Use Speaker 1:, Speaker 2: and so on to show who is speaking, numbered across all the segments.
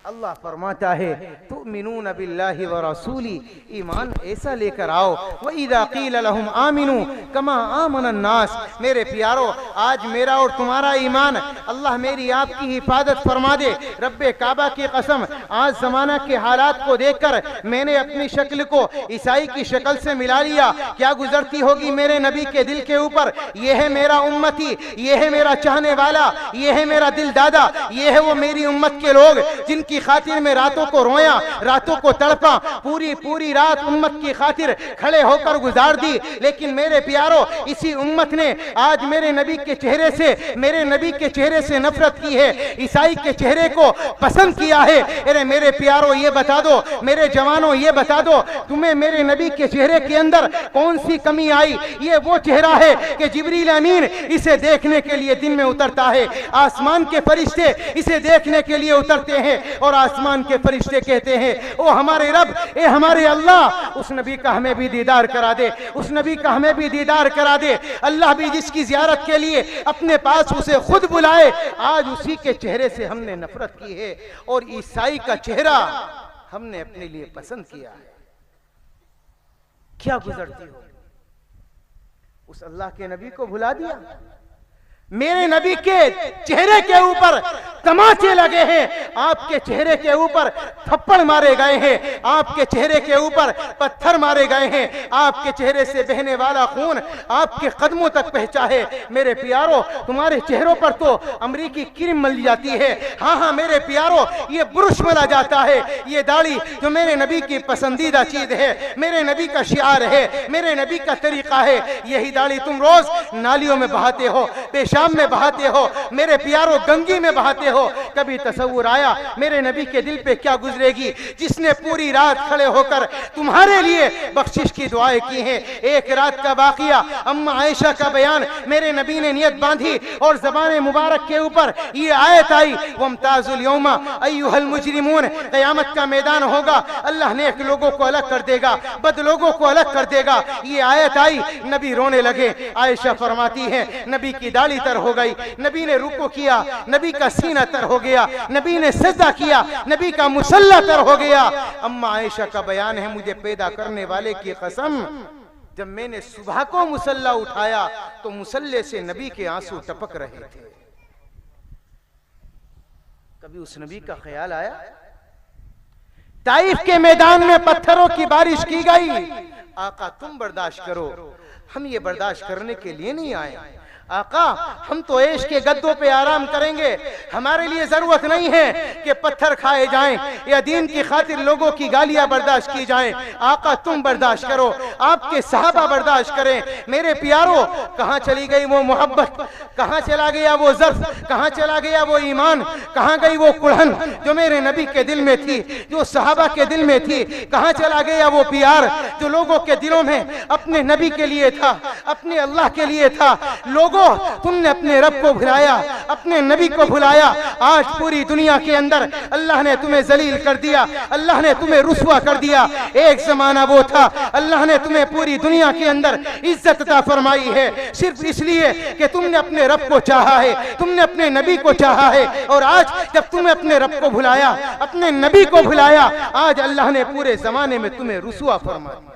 Speaker 1: अल्लाह फरमाता है तुमिनून बिल्लाहि व रसूली, ईमान ऐसा लेकर आओ। व इज़ा क़ील लहुम आमिनू कमा आमन अन्नास, मेरे प्यारो आज मेरा और तुम्हारा ईमान, अल्लाह मेरी आपकी हिफाजत फरमा दे। रब्बे काबा की कसम, आज ज़माना के हालात को देखकर मैंने अपनी शक्ल को ईसाई की शक्ल से मिला लिया। क्या गुजरती होगी मेरे नबी के दिल के ऊपर। ये है मेरा उम्मती, ये है मेरा चाहने वाला, ये है मेरा दिल दादा, ये है वो मेरी उम्मत के लोग जिनकी खातिर में रातों को रोया, रातों को तड़पा, पूरी पूरी रात उम्मत की खातिर खड़े होकर गुजार दी। लेकिन मेरे प्यारो, इसी उम्मत ने आज मेरे नबी के चेहरे से, मेरे नबी के चेहरे से नफरत की है, ईसाई के चेहरे को पसंद किया है। अरे मेरे प्यारो ये बता दो, मेरे जवानों ये बता दो, तुम्हें मेरे नबी के चेहरे के अंदर कौन सी कमी आई। ये वो चेहरा है कि जिब्रील अमीन इसे देखने के लिए दिन में उतरता है, आसमान के फरिश्ते इसे देखने के लिए उतरते हैं और आसमान के फरिश्ते कहते हैं ओ हमारे रब, ए हमारे अल्लाह, उस नबी का हमें भी दीदार करा दे, उस नबी का हमें भी दीदार करा दे। अल्लाह भी जिसकी ज़ियारत के लिए अपने पास उसे खुद बुलाए, आज उसी के चेहरे से हमने नफरत की है और ईसाई का चेहरा हमने अपने लिए पसंद किया है। क्या गुजरती हो, उस अल्लाह के नबी को भुला दिया। मेरे नबी के चेहरे के ऊपर तमाचे लगे हैं, आपके चेहरे के ऊपर थप्पड़ मारे गए हैं, आपके चेहरे के ऊपर पत्थर मारे गए हैं, आपके चेहरे से बहने वाला खून आपके कदमों तक पहुंचा है। मेरे प्यारो, तुम्हारे चेहरों पर तो अमरीकी क्रीम मल जाती है। हाँ हाँ मेरे प्यारो, ये बुरुश मला जाता है, ये दाढ़ी जो मेरे नबी की पसंदीदा चीज है, मेरे नबी का शिआर है, मेरे नबी का तरीका है, यही दाढ़ी तुम रोज नालियों में बहाते हो, शाम में बहाते हो, मेरे प्यारो गंगी में बहाते हो। कभी तसव्वुर आया मेरे नबी के दिल पे क्या गुजरेगी, जिसने पूरी रात खड़े होकर तुम्हारे लिए बख्शिश की दुआएं की हैं। एक रात का वाकया, अम्मा आयशा का बयान, मेरे नबी ने नियत बांधी और ज़बान मुबारक के ऊपर ये आयत आई वमताजुल यौमा अय्युहल मुजरिमून, क़यामत का मैदान होगा, अल्लाह नेक लोगों को अलग कर देगा, बद लोगों को अलग कर देगा। ये आयत आई, नबी रोने लगे। आयशा फरमाती है नबी की दाढ़ी तर हो गई, नबी ने रुकू किया, नबी का सीना तर हो गया, नबी ने सजदा किया, नबी का मुसल्ला तर हो गया। अम्मा आयशा का बयान है मुझे पैदा करने वाले की कसम, जब मैंने सुबह को मुसल्ला उठाया तो मुसल्ले से नबी के आंसू टपक रहे थे। कभी उस नबी का ख्याल आया? ताइफ के मैदान में पत्थरों की बारिश की गई, आका तुम बर्दाश्त करो, हम ये बर्दाश्त करने के लिए नहीं आए। आका हम तो ऐश के गद्दों पे आराम करेंगे, हमारे लिए जरूरत नहीं है कि पत्थर खाए जाएं या दीन की खातिर लोगों की गालियां बर्दाश्त की जाएं। आका तुम बर्दाश्त करो, आपके सहाबा बर्दाश्त करें। मेरे प्यारो, कहां चली गई वो मोहब्बत, कहां चला गया वो ज़र्फ, कहां चला गया वो ईमान, कहां गई वो कुल्हन जो मेरे नबी के दिल में थी, जो सहाबा के दिल में थी। कहां चला गया वो प्यार जो लोगों के दिलों में अपने नबी के लिए था, अपने अल्लाह के लिए था। लोगों तुमने अपने रब को भुलाया, अपने नबी को भुलाया। आज पूरी दुनिया के अंदर अल्लाह ने तुम्हें जलील कर दिया, अल्लाह ने तुम्हें रुस्वा कर दिया। एक जमाना वो था अल्लाह ने तुम्हें पूरी दुनिया के अंदर इज्जत अता फरमाई है, सिर्फ इसलिए कि तुमने अपने रब को चाहा है, तुमने अपने नबी को चाहा है। और आज जब तुमने अपने रब को भुलाया, अपने नबी को भुलाया, आज अल्लाह ने पूरे जमाने में तुम्हें रुस्वा फरमा दिया।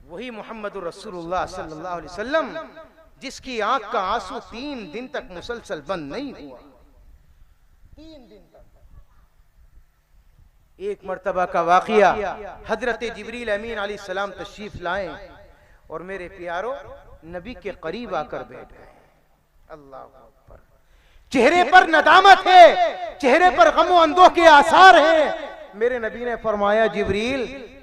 Speaker 1: वही मोहम्मद रसूलुल्लाह सल्लल्लाहु अलैहि वसल्लम जिसकी आंख का आंसू 3 दिन तक मुसलसल बंद नहीं हुआ। 3 दिन तक। एक मर्तबा का वाकया, हजरत जिब्रील अमीन अलैहिस्सलाम तशरीफ लाए और मेरे प्यारो नबी के करीब आकर बैठ गए। अल्लाह अकबर। चेहरे पर नदामत है, चेहरे पर गमो अंदों के आसार हैं। मेरे नबी ने फरमाया जिब्रील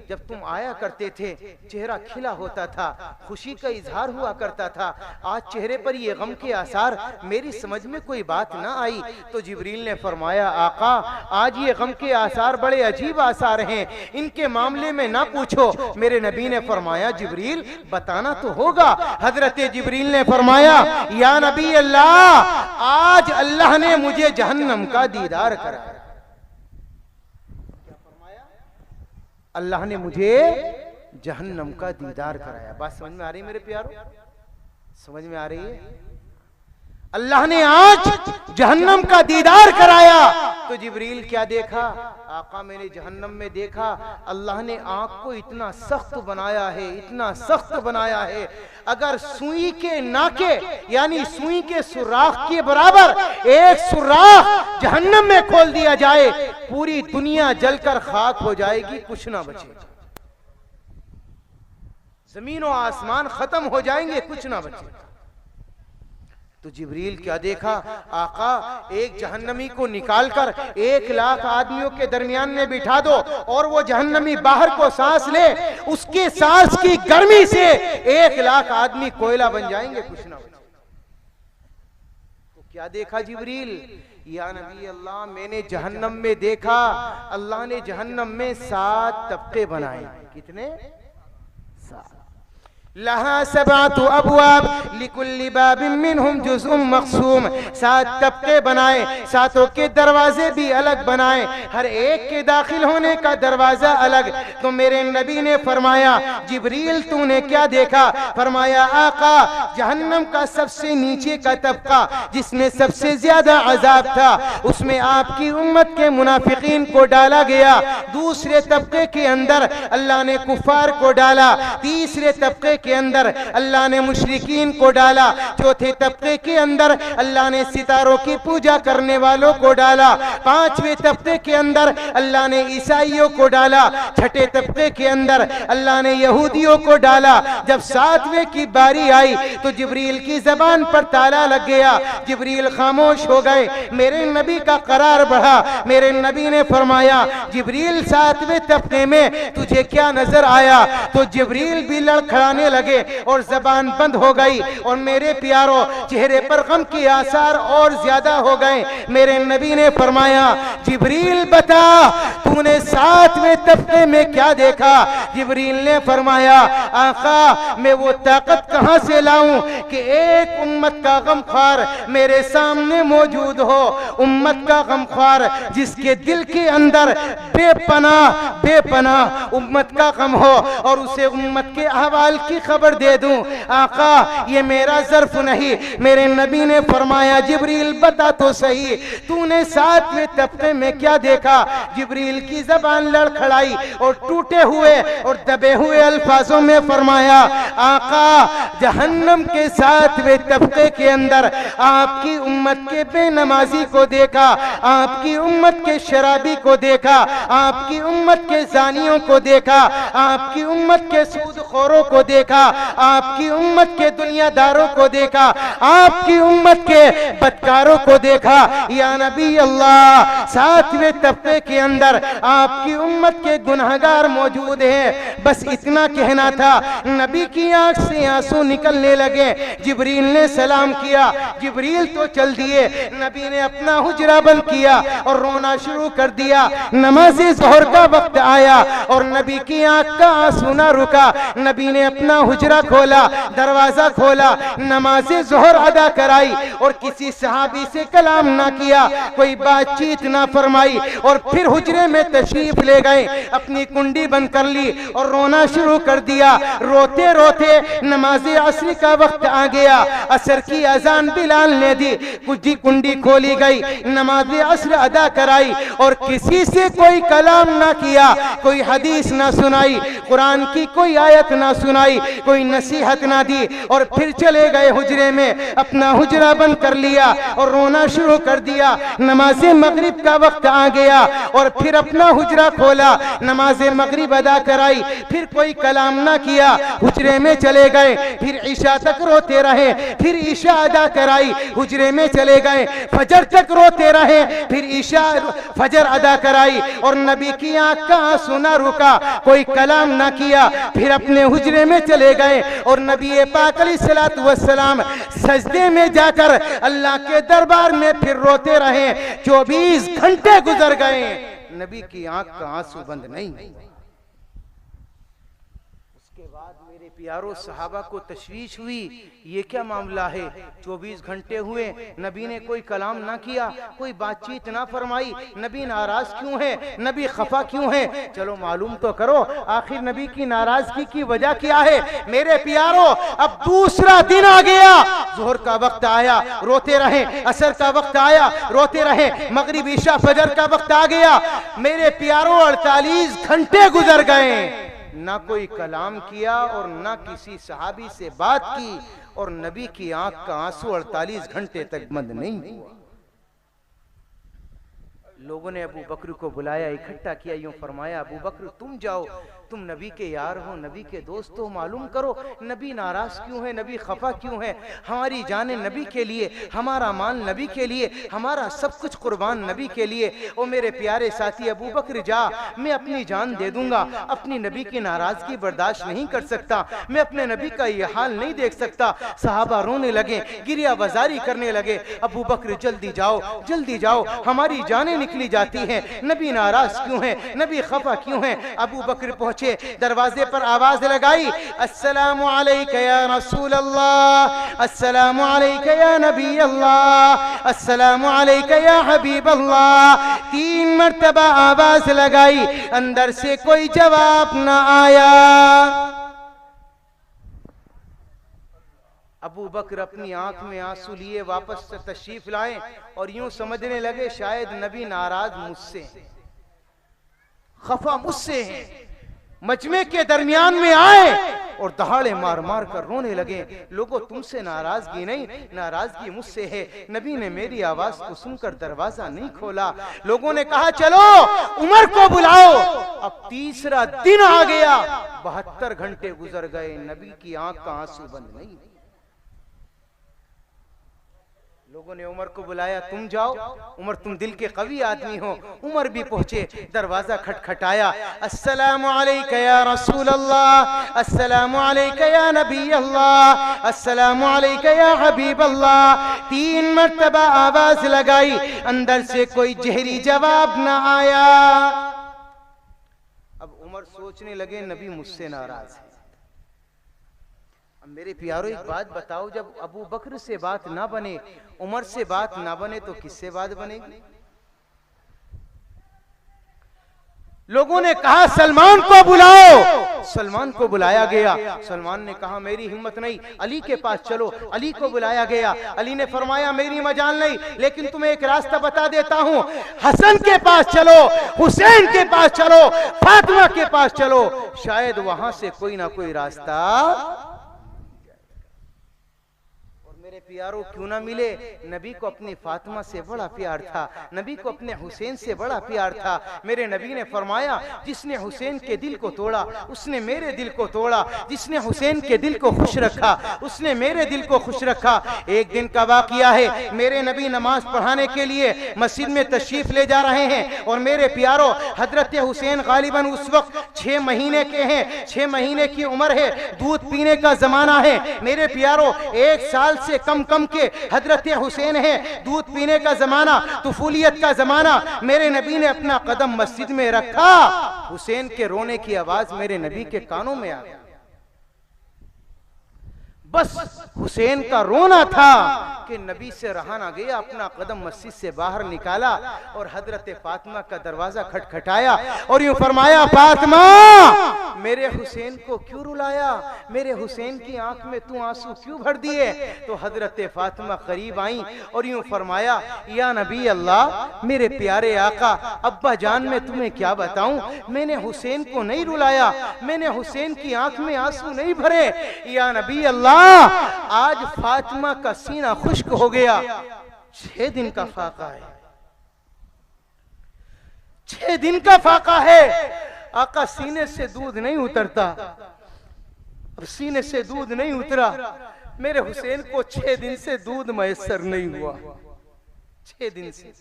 Speaker 1: जब तुम आया करते थे चेहरा खिला होता था, खुशी का इजहार हुआ करता था। आज चेहरे पर ये गम के आसार, मेरी समझ में कोई बात ना आई। तो जिब्रील ने फरमाया, आका आज ये गम के आसार बड़े अजीब आसार हैं, इनके मामले में ना पूछो। मेरे नबी ने फरमाया, जिब्रील बताना तो होगा। हजरत जिब्रील ने फरमाया, या नबी अल्लाह, आज अल्लाह ने मुझे जहन्नम का दीदार कराया। अल्लाह ने मुझे जहन्नम का दीदार कराया। बात समझ में आ रही है मेरे प्यारों? समझ में आ रही है? अल्लाह ने आज जहन्नम का दीदार कराया। तो जिब्रील क्या देखा? आका मैंने जहन्नम में देखा, अल्लाह ने आंख को इतना सख्त बनाया है, इतना सख्त बनाया है, अगर सुई के नाके यानी सुई के सुराख के बराबर एक सुराख जहन्नम में खोल दिया जाए, पूरी दुनिया जलकर खाक हो जाएगी, कुछ ना बचेगा। जमीन और आसमान खत्म हो जाएंगे, कुछ ना बचेगा। तो जिब्रील क्या देखा? आका एक जहन्नमी को निकालकर 1 लाख आदमियों के दरमियान में बिठा दो और वो जहन्नमी बाहर को सांस ले, उसके सांस की गर्मी से 1 लाख आदमी कोयला बन जाएंगे, कुछ ना बचे। तो क्या देखा जिब्रील? या नबी अल्लाह, मैंने जहन्नम में देखा, अल्लाह ने जहन्नम में 7 तबके बनाए। कितने? 7। लहा सबअतु अबवाब लिकुल्लि बाबिन मिनहुम जुज़उम मक़सूम। 7 तबके बनाए, 7 के दरवाजे भी अलग बनाए, हर एक के दाखिल होने का दरवाजा अलग। तो मेरे नबी ने फरमाया, जिब्रील तूने क्या देखा? फरमाया, आका जहन्नम का सबसे नीचे का तबका जिसमें सबसे ज्यादा अजाब था, उसमें आपकी उम्मत के मुनाफिकीन को डाला गया। दूसरे तबके के अंदर अल्लाह ने कुफार को डाला। तीसरे तबके के अंदर अल्लाह ने मुशरिकीन को डाला। चौथे तबके के अंदर अल्लाह ने सितारों की पूजा करने वालों को डाला। 5वें तबके के अंदर अल्लाह ने ईसाइयों को डाला। 6ठे तबके के अंदर अल्लाह ने यहूदियों को डाला। जब 7वें की बारी आई तो जिब्रील की जबान पर ताला लग गया, जिब्रील खामोश हो गए। मेरे नबी का करार बढ़ा। मेरे नबी ने फरमाया, जिब्रील 7वें तबके में तुझे क्या नजर आया? तो जिब्रील भी लड़खड़ाने लगे और जबान बंद हो गई। और मेरे प्यारों, चेहरे पर गम के आसार और ज्यादा हो गए। मेरे नबी ने फरमाया, जिब्रील बता तूने 7वें तबके में क्या देखा? जिब्रील ने फरमाया, आका मैं वो ताकत कहां से लाऊं कि एक उम्मत का गमख्वार मेरे सामने मौजूद हो। उम्मत का गमख्वार जिसके दिल के अंदर बेपनाह उम्मत का गम हो और उसे उम्मत के अहवाल की खबर दे दूं। आका ये मेरा ज़र्फ नहीं। मेरे नबी ने फरमाया, जिब्रील बता तो सही तूने 7वें तबके में क्या देखा? जिब्रील की जबान लड़खड़ाई और टूटे हुए और दबे हुए अल्फाजों में फरमाया, आका जहन्नम के 7वें तबके के अंदर आपकी उम्मत के बेनमाजी को देखा, आपकी उम्मत के शराबी को देखा, आपकी उम्मत के जानियों को देखा, आपकी उम्मत के सूदखोरों को देखा, आपकी उम्मत के दुनियादारों को देखा, आपकी उम्मत के बदकारों को देखा। या नबी अल्लाह 7वें तबके के अंदर आपकी उम्मत के गुनहगार मौजूद हैं। बस इतना कहना था। नबी की आंख से आंसू निकलने लगे। जिब्रील ने सलाम किया, जिब्रील तो चल दिए। नबी ने अपना हुजरा बंद किया और रोना शुरू कर दिया। नमाज़े ज़ोहर का वक्त आया और नबी की आंख का आंसू ना रुका। नबी ने अपना हुजरा खोला, दरवाजा खोला, नमाज़े ज़ोहर अदा कराई और किसी सहाबी से कलाम ना किया, कोई बातचीत ना फरमाई और फिर हुजरे में तशरीफ ले गए, अपनी कुंडी बंद कर ली और रोना शुरू कर दिया। रोते रोते नमाज़े असर का वक्त आ गया। असर की अजान बिलाल ने दी, कुंडी खोली गई, नमाज़े असर अदा कराई और किसी से कोई कलाम ना किया, कोई हदीस ना सुनाई, कुरान की कोई आयत ना सुनाई, कोई नसीहत ना दी और फिर चले गए हुजरे में, अपना हुजरा बंद कर लिया और रोना शुरू कर दिया। नमाज मगरिब का वक्त आ गया और फिर अपना हुजरा खोला, नमाज मगरिब अदा कराई, फिर कोई कलाम ना किया, हुजरे में चले गए, फिर ईशा तक रोते रहे, फिर ईशा अदा कराई, हुजरे में चले गए, फजर तक रोते रहे, फिर ईशा फजर अदा कराई और नबी की आंख का आंसू ना रुका, कोई कलाम ना किया, फिर अपने हुजरे में चले गए और नबी पाक अलैहिस्सलातु वस्सलाम सजदे में जाकर अल्लाह के दरबार में फिर रोते रहे। 24 घंटे गुजर गए, नबी की आंख का आंसू बंद नहीं। उसके बाद मेरे प्यारों सहाबा को तशवीश हुई, ये क्या मामला है, 24 घंटे हुए नबी ने कोई कलाम ना किया, कोई बातचीत ना फरमाई, नबी नाराज क्यों है, नबी खफा क्यों है, चलो मालूम तो करो आखिर नबी की नाराजगी की वजह क्या है। मेरे प्यारों अब दूसरा दिन आ गया, जोहर का वक्त आया, रोते रहे, असर का वक्त आया, रोते रहे, मगरिब ईशा फजर का वक्त आ गया। मेरे प्यारों 48 घंटे गुजर गए, ना कोई कलाम किया और ना किसी सहाबी से बात की और नबी की आंख का आंसू 48 घंटे तक बंद नहीं हुआ। लोगों ने अबू बकर को बुलाया, इकट्ठा किया, यूं फरमाया अबू बकर तुम जाओ, तुम नबी के यार हो, नबी के दोस्त हो, मालूम करो नबी नाराज क्यों है, नबी खफा क्यों है। हमारी जाने नबी के लिए, हमारा माल नबी के लिए, हमारा सब कुछ कुर्बान नबी के लिए। ओ मेरे प्यारे साथी अबू बकर जा, मैं अपनी जान दे दूंगा, अपनी नबी की नाराजगी बर्दाश्त नहीं कर सकता, मैं अपने नबी का ये हाल नहीं देख सकता। सहाबा रोने लगे, गिरिया बाजारी करने लगे, अबू बकर जल्दी जाओ, जल्दी जाओ, हमारी जानें निकली जाती हैं, नबी नाराज क्यों है, नबी खफा क्यों है। अबू बकर पहुंचे, दरवाजे पर आवाज लगाई, अस्सलामु अलैका या रसूल अल्लाह, अस्सलामु अलैका या नबी अल्लाह, अस्सलामु अलैका या हबीब अल्लाह। 3 मर्तबा आवाज लगाई, अंदर से कोई जवाब ना आया। अबू बकर अपनी आंख में आंसू लिए वापस से तशरीफ लाए और यूं समझने लगे शायद नबी नाराज मुझसे, खफा मुझसे हैं। मजमे के दरमियान में आए और दहाड़े मार मार कर रोने लगे, लोगों तुमसे नाराजगी नहीं, नाराजगी मुझसे है, नबी ने मेरी आवाज को सुनकर दरवाजा नहीं खोला। लोगों ने कहा चलो उमर को बुलाओ। अब तीसरा दिन आ गया, 72 घंटे गुजर गए, नबी की आंख का आंसू बंद नहीं। लोगों ने उमर को बुलाया, तुम जाओ, उमर तुम दिल के कवी आदमी हो। उमर भी पहुंचे, दरवाजा खटखटाया, अस्सलामु अलैका या रसूल अल्लाह, अस्सलामु अलैका या नबी अल्लाह, अस्सलामु अलैका या हबीब अल्लाह। 3 मर्तबा आवाज लगाई, अंदर से कोई जहरी जवाब ना आया। अब उमर सोचने लगे नबी मुझसे नाराज है। मेरे प्यारों एक बात बताओ, जब अबू बकर से बात ना बने, उमर से बात ना बने, तो किससे बात बनेगी। लोगों ने कहा सलमान को बुलाओ, सलमान को बुलाया गया। सलमान ने कहा मेरी हिम्मत नहीं, अली के पास चलो। अली को बुलाया गया, अली ने फरमाया मेरी मजाल नहीं, लेकिन तुम्हें एक रास्ता बता देता हूं, हसन के पास चलो, हुसैन के पास चलो, फातिमा के पास चलो, शायद वहां से कोई ना कोई रास्ता। मेरे प्यारों क्यों ना मिले, नबी को अपनी फातिमा से बड़ा प्यार था, नबी को अपने हुसैन से बड़ा प्यार था। मेरे नबी ने फरमाया जिसने हुसैन के दिल को तोड़ा उसने मेरे दिल को तोड़ा, जिसने हुसैन के दिल को खुश रखा उसने मेरे दिल को खुश रखा। एक दिन का वाकया है, मेरे नबी नमाज पढ़ाने के लिए मस्जिद में तशरीफ ले जा रहे हैं और मेरे प्यारों हजरत हुसैन गालिबन उस वक्त 6 महीने के हैं, 6 महीने की उम्र है, दूध पीने का जमाना है। मेरे प्यारों 1 साल से कम के हजरत हुसैन है, दूध पीने का जमाना, तुफूलियत का जमाना। मेरे नबी ने अपना कदम मस्जिद में रखा, हुसैन के रोने की आवाज मेरे नबी के कानों में आ गई। बस हुसैन का रोना था कि नबी से रहा ना गया, अपना कदम मस्जिद से बाहर निकाला और हजरत फातिमा का दरवाजा खटखटाया और यूं फरमाया फातिमा मेरे हुसैन को क्यों रुलाया, मेरे हुसैन की आंख में तू आंसू क्यों भर दिए। तो हजरत फातिमा करीब आई और यूं फरमाया या नबी अल्लाह मेरे प्यारे आका, अब्बा जान मैं तुम्हें क्या बताऊं, मैंने हुसैन को नहीं रुलाया, मैंने हुसैन की आंख में आंसू नहीं भरे। या नबी अल्लाह, आज फातिमा का सीना खुश्क हो गया। 6 दिन का फाका है, 6 दिन का फाका है। आका सीने से दूध नहीं उतरता, अब सीने से दूध नहीं उतरा। मेरे हुसैन को 6 दिन से दूध मैसर नहीं हुआ, 6 दिन से।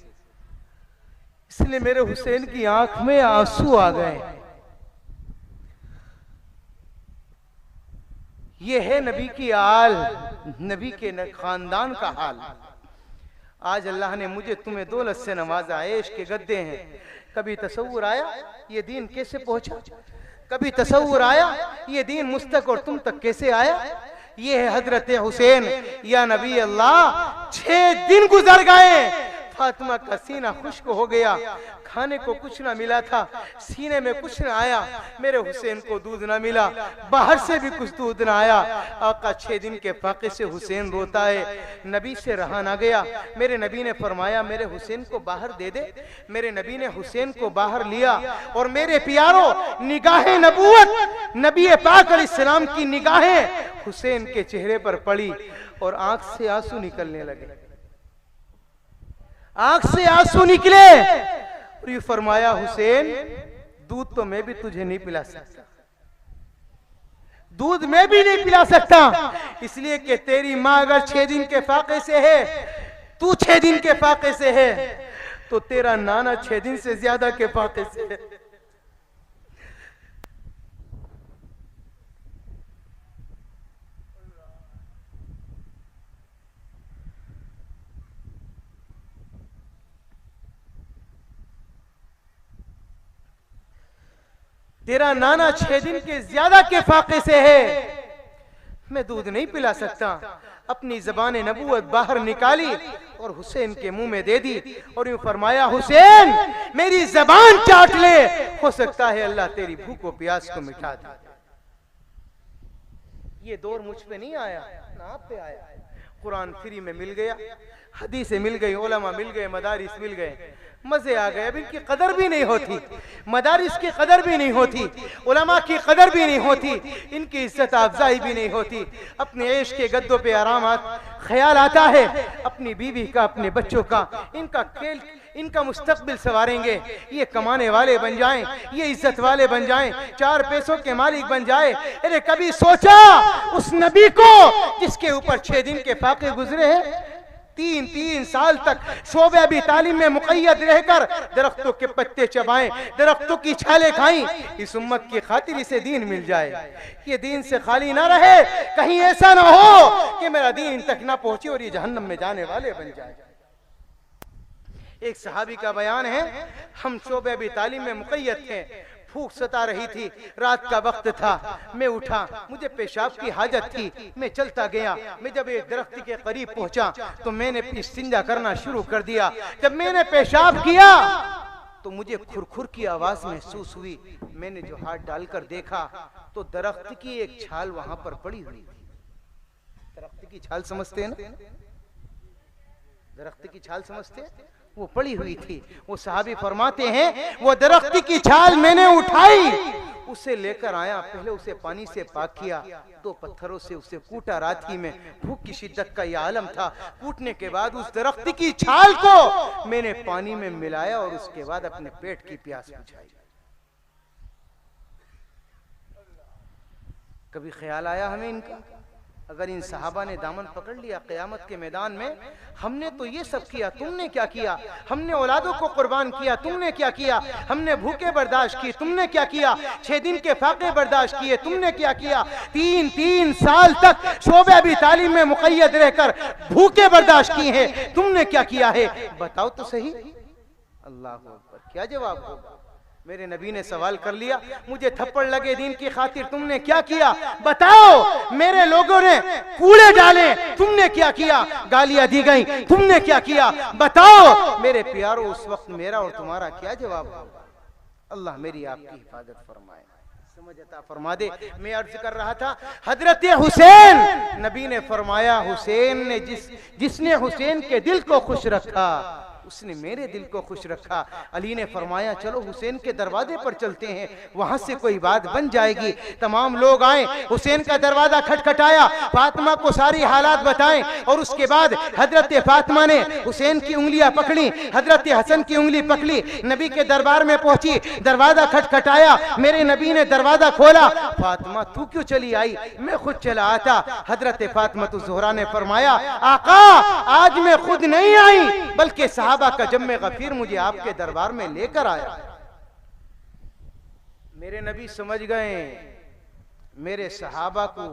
Speaker 1: इसलिए मेरे हुसैन की आंख में आंसू आ गए। ये है नबी की आल, नबी के खानदान का हाल। आज अल्लाह ने मुझे तुम्हें दौलत से नवाजा, ऐश के गद्दे हैं। कभी तसव्वुर आया ये दीन कैसे पहुंचा, कभी तसव्वुर आया ये दीन मुझ तक और तुम तक कैसे आया। ये है हजरत हुसैन। या नबी अल्लाह, 6 दिन गुजर गए, फातिमा का सीना खुश्क हो गया, खाने को कुछ ना मिला था, सीने में कुछ ना आया। मेरे हुसैन को दूध ना मिला, बाहर से भी कुछ दूध ना आया। आका 6 दिन के फाके से हुसैन रोता है, नबी से रहा ना गया। मेरे नबी ने फरमाया मेरे हुसैन को बाहर दे दे। मेरे नबी ने हुसैन को बाहर लिया और मेरे प्यारों, निगाहें नबूवत, नबी पाक अलैहिस्सलाम की निगाहें हुसैन के चेहरे पर पड़ी और आंख से आंसू निकलने लगे, आंख से आंसू निकले। और ये फरमाया हुसैन, दूध तो मैं भी तुझे नहीं पिला सकता, दूध मैं भी नहीं पिला सकता, इसलिए कि तेरी मां अगर 6 दिन के फाके से है, तू 6 दिन के फाके से है, तो तेरा नाना 6 दिन से ज्यादा के फाके से है। तेरा नाना 6 दिन के ज्यादा के फाके से है, मैं दूध नहीं पिला सकता। अपनी ज़बान नबूवत बाहर निकाली और हुसैन के मुंह में दे दी और यूं फरमाया, हुसैन मेरी ज़बान चाट ले, हो सकता है अल्लाह तेरी भूख और प्यास को मिटा दे। ये दौर मुझ पे नहीं आया, ना आप पे आया। कुरान फ्री में मिल गया, हदीसें मिल गई, उलमा मिल गए, मदारिस मिल गए, मजे आ गए। अब इनकी कदर भी नहीं होती, मदारिस की कदर भी नहीं होती, उलमा की कदर भी नहीं होती, इनकी इज्जत अफजाई भी नहीं होती। अपने ऐश के गद्दों पे आराम ख्याल आता है, अपनी बीवी का, अपने बच्चों का, इनका खेल, इनका मुस्तकबिल संवारेंगे, ये कमाने वाले बन जाएं, ये इज्जत वाले बन जाएं, 4 पैसों के मालिक बन जाए। अरे कभी सोचा उस नबी को जिसके ऊपर 6 दिन के फाके गुजरे हैं, 3 साल तक शोबे अभी तालीम में मुक़य्यद रहकर दरख्तों के पत्ते चबाएं, दरख्तों की छाले खाई, इस उम्मत की खातिर इसे दीन मिल जाए, ये दीन से खाली ना रहे। कहीं ऐसा ना हो कि मेरा दीन तक ना पहुंचे और ये जहन्नम में जाने वाले बन जाए। एक सहाबी का बयान है, हम शोबे अभी तालीम में मुक़य्यद थे, भूख सता रही थी, रात का वक्त था, मैं उठा, मुझे पेशाब की हाजत थी, मैं चलता गया। मैं जब एक दरख्त के करीब पहुंचा तो मैंने इस्तिंजा करना शुरू कर दिया। जब मैंने पेशाब किया तो मुझे खुरखुर की आवाज महसूस हुई। मैंने जो हाथ डालकर देखा तो दरख्त की एक छाल वहां पर पड़ी हुई थी। दरख्त की छाल समझते हैं ना, दरख्त की छाल समझते हैं, वो पड़ी हुई थी। वो सहाबी फरमाते हैं, वो दरख्त की छाल मैंने उठाई, उसे लेकर आया, पहले उसे पानी से पाक किया, 2 पत्थरों से उसे कूटा। रात ही में भूख की शिद्दत का यह आलम था। कूटने के बाद उस दरख्त की छाल को मैंने पानी में मिलाया और उसके बाद अपने पेट की प्यास बुझाई। कभी ख्याल आया हमें इनका? अगर इन सहाबा ने दामन पकड़ लिया क़यामत के मैदान में, हमने तो ये सब किया, तुमने क्या किया? हमने औलादों को कुर्बान किया, तुमने क्या किया? हमने भूखे बर्दाश्त की, तुमने क्या किया? 6 दिन के फाके बर्दाश्त किए, तुमने क्या किया? 3 साल तक शोबे अभी तालीम में मुक़य्यद रहकर भूखे बर्दाश्त किए हैं, तुमने क्या किया है? बताओ तो सही। अल्लाह अकबर, क्या जवाब होगा? मेरे नबी ने सवाल कर लिया, मुझे थप्पड़ लगे दीन की खातिर, तुमने क्या किया? बताओ। मेरे लोगों ने कूड़े डाले, तुमने क्या किया? गालियां दी गई, तुमने क्या किया? बताओ। मेरे प्यारों, उस वक्त मेरा और तुम्हारा क्या जवाब होगा? अल्लाह मेरी आपकी हिफाजत फरमाए, समझ अता फरमा दे। मैं अर्ज कर रहा था, हजरत हुसैन, नबी ने फरमाया, हुसैन ने जिसने हुसैन के दिल को खुश रखा उसने मेरे दिल को खुश रखा। अली ने फरमाया चलो हुसैन के दरवाजे पर चलते हैं, वहां से कोई बात बन जाएगी। तमाम लोग आए, हुसैन का दरवाजा खटखटाया, फातिमा को सारी हालात बताएं और उसके बाद हजरत फातिमा ने हुसैन की उंगलियां पकड़ी, हजरत हसन की उंगली पकड़ी, नबी के दरबार में पहुंची, दरवाजा खटखटाया, मेरे नबी ने दरवाजा खोला। फातिमा तू क्यों चली आई? मैं खुद चला आता। हजरत फातिमा तो ज़ोहरा ने फरमाया आका आज मैं खुद नहीं आई बल्कि सहाबा का जम्मे गफीर मुझे आपके दरबार में लेकर आया। मेरे नबी समझ गए मेरे सहाबा को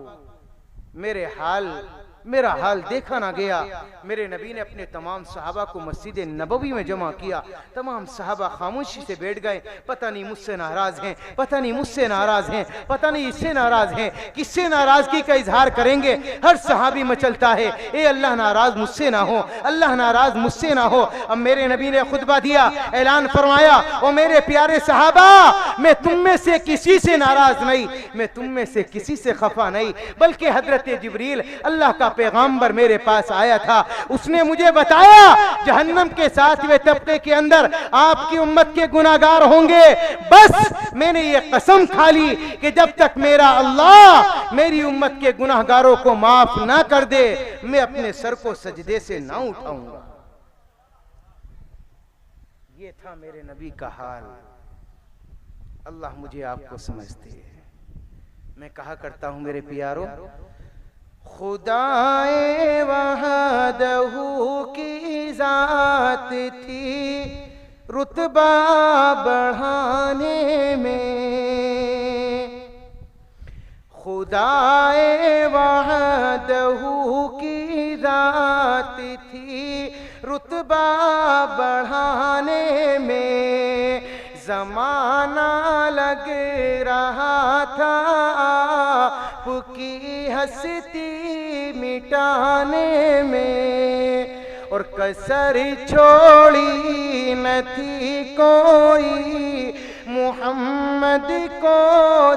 Speaker 1: मेरा हाल देखा ना गया। मेरे नबी ने अपने तमाम सहाबा को मस्जिद नबवी में जमा किया। तमाम सहाबा खामोशी से बैठ गए। पता नहीं मुझसे नाराज हैं, पता नहीं मुझसे नाराज हैं, पता नहीं इससे नाराज हैं, किससे नाराजगी का इजहार करेंगे। हर सहाबी मचलता है ए अल्लाह नाराज मुझसे ना हो, अल्लाह नाराज मुझसे ना हो। अब मेरे नबी ने खुतबा दिया, ऐलान फरमाया ओ मेरे प्यारे सहाबा मैं तुम में से किसी से नाराज नहीं, मैं तुम में से किसी से खफा नहीं, बल्कि हजरत जिब्रील अल्लाह का पैगंबर मेरे पास आया था। उसने मुझे बताया जहन्नम के 7वें तबके के अंदर आपकी उम्मत के गुनाहगार होंगे। बस मैंने ये कसम खा ली कि जब तक मेरा अल्लाह मेरी उम्मत के गुनाहगारों को माफ ना कर दे मैं अपने सर को सजदे से ना उठाऊंगा। ये था मेरे नबी का हाल। अल्लाह मुझे आपको समझते है। मैं कहा करता हूं मेरे प्यारो खुदाए वहदहू की जात थी रुतबा बढ़ाने में, खुदाए वहदहू की जात थी रुतबा बढ़ाने में, जमाना लग रहा था आपकी हस्ती मिटाने में, और कसर छोड़ी न थी कोई मुहम्मद को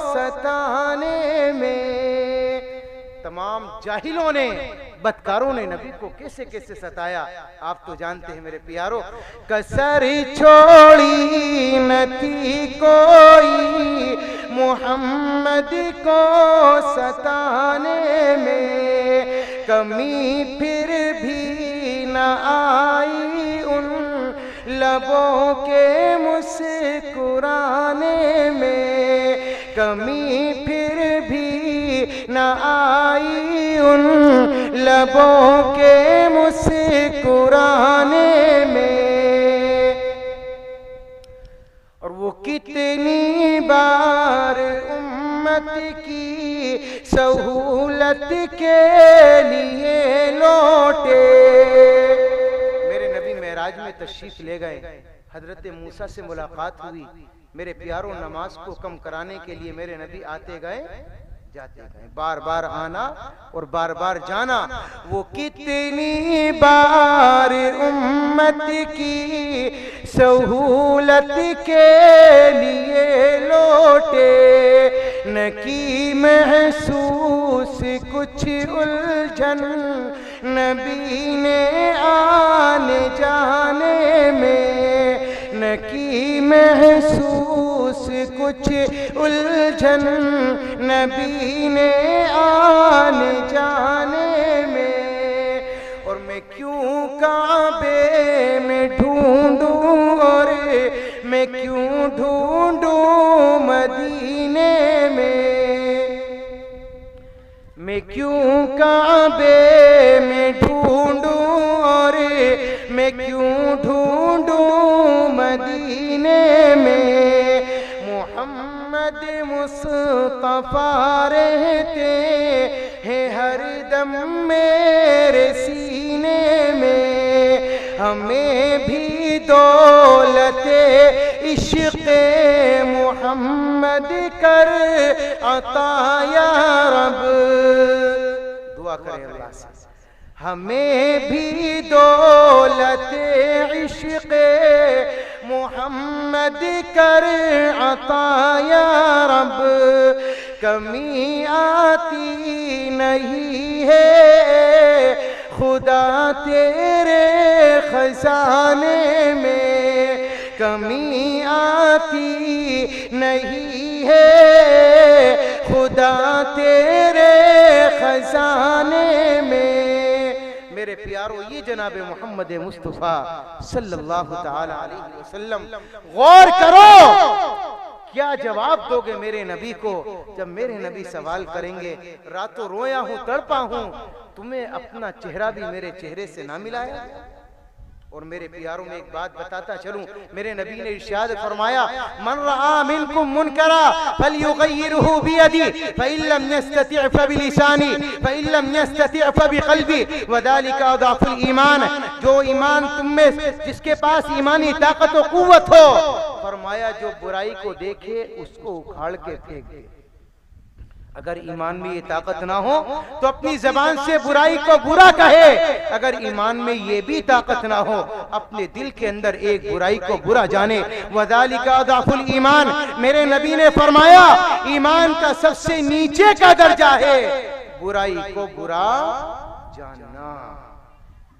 Speaker 1: सताने में। तमाम जाहिलों ने बदकारों ने नबी को कैसे कैसे सताया आप तो जानते हैं मेरे प्यारो। कसर छोड़ी न थी कोई मुहम्मद को सताने में, कमी फिर भी न आई उन लबों के मुस्कुराने में, कमी फिर भी न आई उन लबों के मुस्कुराने में। और वो कितनी बार उम्मत की सहूलत के लिए लौटे। मेरे नबी मेराज में तशरीफ ले गए, हजरत मूसा से मुलाकात हुई। मेरे प्यारों नमाज को कम कराने के लिए मेरे नबी आते गए जाते गए, बार बार आना और बार बार जाना। वो कितनी बार उम्मत की सहूलत के लिए लौटे, न की महसूस कुछ उलझन नबी ने आने जाने में, न की महसूस कुछ उलझन नबी ने आने जाने में। और मैं क्यों काबे में ढूंढूं और मैं क्यों ढूंढूं मदीने में, मैं क्यों काबे में ढूंढूं और मैं क्यों ढूंढूं मदीने में। मोहम्मद मुस्तफा रहते हैं हरदम मेरे सीने में, हमें भी दौलते इश्क़े मोहम्मद कर अता या रब। दुआ करें अल्लाह से हमें भी दौलते इश्क़े मोहम्मद कर अता या रब। कमी आती नहीं है खुदा तेरे खजाने में कमी आती नहीं है, खुदा तेरे खजाने में। मेरे प्यारो, ये जनाब मोहम्मद मुस्तफ़ा सल्लल्लाहु ताला अलैहि वसल्लम, गौर करो क्या जवाब दोगे मेरे नबी को जब मेरे नबी सवाल करेंगे, रातों रोया हूं, तड़पा हूं, तुम्हें अपना चेहरा भी मेरे चेहरे से ना मिलाया। और मेरे प्यारों में एक बात बताता चलूं, मेरे नबी ने इरशाद फरमाया, मन रआ मिनकुम मुनकरा फलयुगय्यिरहु बियदी फइन लम यस्तति' फबिलिसानी फइन लम यस्तति' फबिक़ल्बी वज़ालिका अज़अफ़ुल ईमान। जो ईमान तुम में, जिसके पास ईमानी ताकत और कुव्वत हो, फरमाया जो बुराई को देखे उसको उखाड़ के फेंक दे। अगर ईमान में ये ताकत ना हो तो अपनी जबान से बुराई को बुरा कहे, अगर ईमान में ये भी ताकत ना हो अपने दिल के अंदर एक बुराई को बुरा जाने। वज़ालिका अज़अफ़ुल ईमान। मेरे नबी ने फरमाया ईमान का सबसे नीचे का दर्जा है बुराई को बुरा जानना।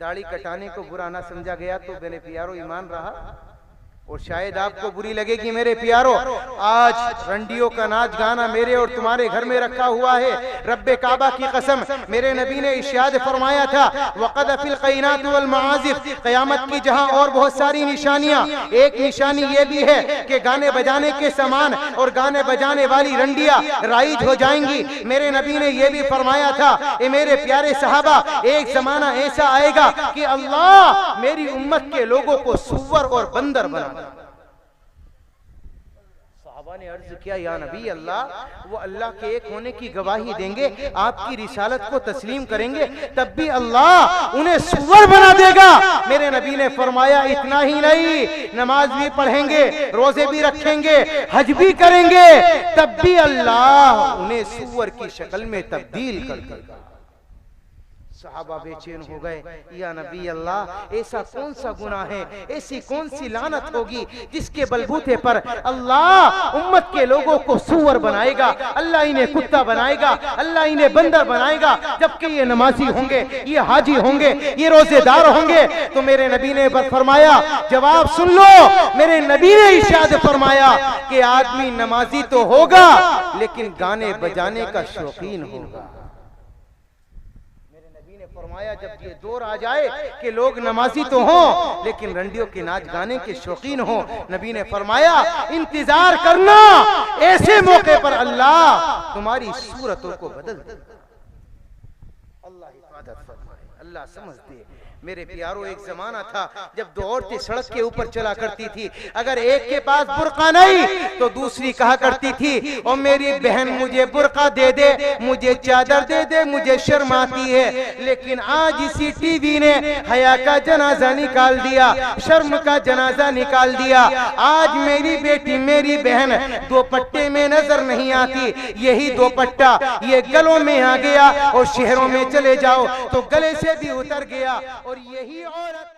Speaker 1: दाढ़ी कटाने को बुरा ना समझा गया तो मेरे प्यारो ईमान रहा। और शायद आपको बुरी लगेगी मेरे प्यारो, आज रंडियों का नाच गाना मेरे और तुम्हारे घर में रखा हुआ है। रब्बे काबा की कसम, मेरे नबी ने इरशाद फरमाया था, वक़द फिल क़ैनात वल मआज़िफ़, क़यामत की जहां और बहुत सारी निशानियां, एक निशानी ये भी है कि गाने बजाने के सामान और गाने बजाने वाली रंडियां राइज हो जाएंगी। मेरे नबी ने यह भी फरमाया था, ए मेरे प्यारे सहाबा, एक जमाना ऐसा आएगा कि अल्लाह मेरी उम्मत के लोगों को सुअर और बंदर बना। सहाबा ने अर्ज किया, या नबी अल्लाह, वो अल्लाह के एक होने की गवाही देंगे, आपकी रिसालत को तस्लीम करेंगे, तब भी अल्लाह उन्हें सुअर बना देगा। मेरे नबी ने फरमाया इतना ही नहीं, नमाज भी पढ़ेंगे, रोजे भी रखेंगे, हज भी करेंगे, तब भी अल्लाह उन्हें सुअर की शक्ल में तब्दील कर देगा। सहाबा बेचैन हो गए, या नबी अल्लाह, ऐसा कौन सा गुनाह है, ऐसी कौन सी लानत होगी जिसके बलबूते पर अल्लाह उम्मत के लोगों को सुअर बनाएगा, अल्लाह इन्हें कुत्ता बनाएगा, अल्लाह इन्हें बंदर बनाएगा, जबकि ये नमाजी होंगे, ये हाजी होंगे, ये रोजेदार होंगे। तो मेरे नबी ने फरमाया, जवाब सुन लो, मेरे नबी ने इरशाद फरमाया कि आदमी नमाजी तो होगा लेकिन गाने बजाने का शौकीन होगा। फरमाया जब ये दौर आ जाए कि लोग नमाजी तो हों लेकिन रंडियों के नाच गाने के शौकीन हों, नबी ने फरमाया इंतजार करना, ऐसे मौके पर अल्लाह तुम्हारी सूरतों को बदल दे। अल्लाह हिफाजत फरमाए, अल्लाह समझ दे। मेरे प्यारों, एक जमाना था जब दो औरतें सड़क के ऊपर चला करती थी, अगर एक के पास बुर्का नहीं तो दूसरी कहा करती थी, ओ मेरी बहन मुझे बुर्का दे दे, मुझे चादर दे दे, मुझे शर्म आती है। लेकिन आज इसी टीवी ने हया का जनाजा निकाल दिया, शर्म का जनाजा निकाल दिया। आज मेरी बेटी, मेरी बहन दुपट्टे में नजर नहीं आती, यही दुपट्टा ये गलों में आ गया और शहरों में चले जाओ तो गले से भी उतर गया। और यही औरत